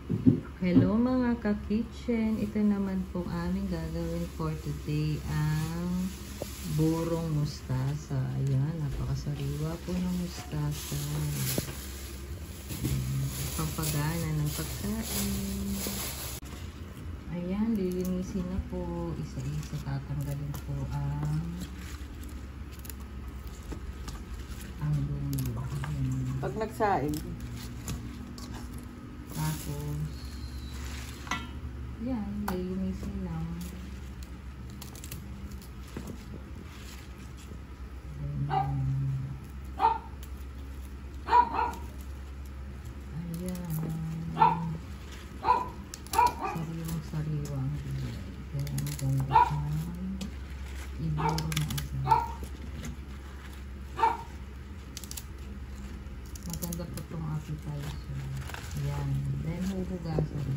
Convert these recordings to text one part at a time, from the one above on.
Hello mga ka-kitchen, ito naman pong aming gagawin for today ang burong mustasa. Ayan, napakasariwa po ng mustasa. Pampagana ng pagkain. Ayan, lilinisin na po. Isa-isa tatanggalin po ang dulo. Pag nagsaing. Tapos yan, lilinisin lang. Ayan. Sariwang-sariwang. Kaya maganda siyang iburo na asa. Maganda po itong appetizer. Yan. Then, huhugasan.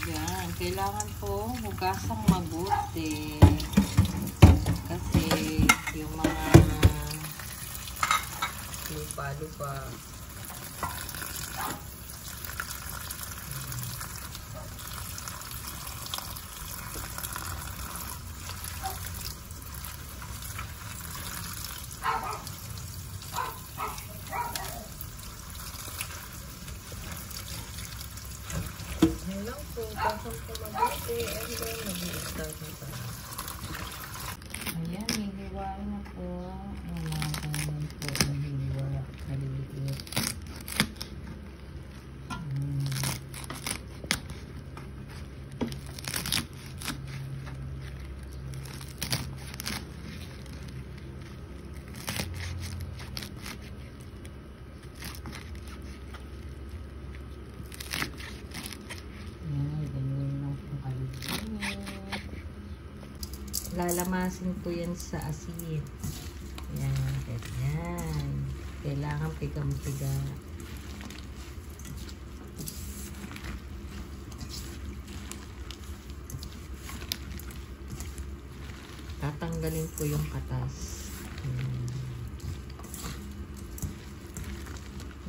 Yan. Kailangan po hugasang mabuti. Kasi yung mga lupa-lupa. Lang po, pasang po mabuti, and then mag-i-start na pa. Ayan, hihiwain na po. Ayan, ganyan po ang hiwa. Maliliit. Lalamasin po yan sa asin. Yan, ganyan. Kailangan pigang-piga. Tatanggalin po yung katas.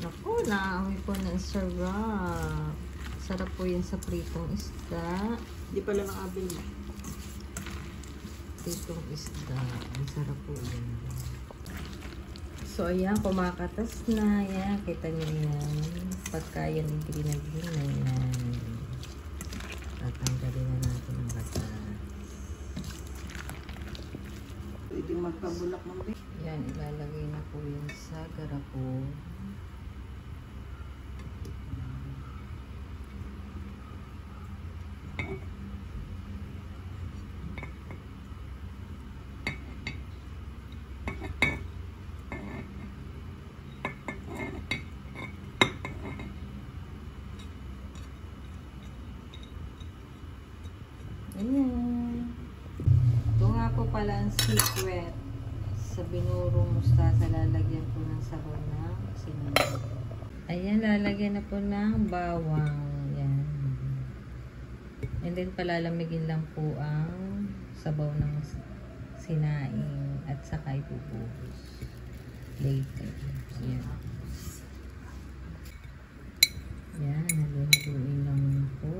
Naku, naamoy po ng sarap. Sarap po yan sa pritong isda. Hindi pala ng abin mo. Itong isda. Ang sarap po yun. So, ayan, kumakatas na. Ayan, kita nyo yan. Pagka yan i-green na yan. Tatanggalin na natin ang katas. Pwede magpabulak ng bit. Yan, ilalagay na po yun sa garapon. Ayan. Ito nga po pala ang secret sa binurong mustasa. Lalagyan po ng sabaw ng sinaing. Ayan, lalagyan na po ng bawang. Ayan. And then palalamigin lang po ang sabaw ng sinaing at saka ibubuhos later. Ayan. Ayan, haluin lang po.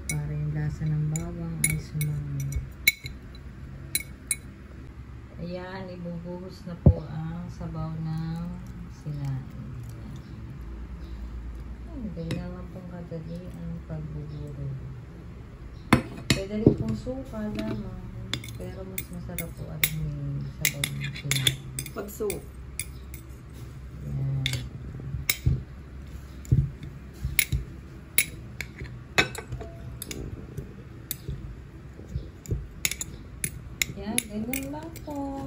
Para yung lasa ng bawang ay sumama. Ayan, ibubuhos na po ang sabaw ng sinaing. Kailangan pong kadali ang pagbuburo. Pwede rin pong suka lamang. Pero mas masarap po ang sabaw ng sinaing. Pag-soak. Ayan. Yan, ganyan lang po.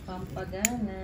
Pampagana.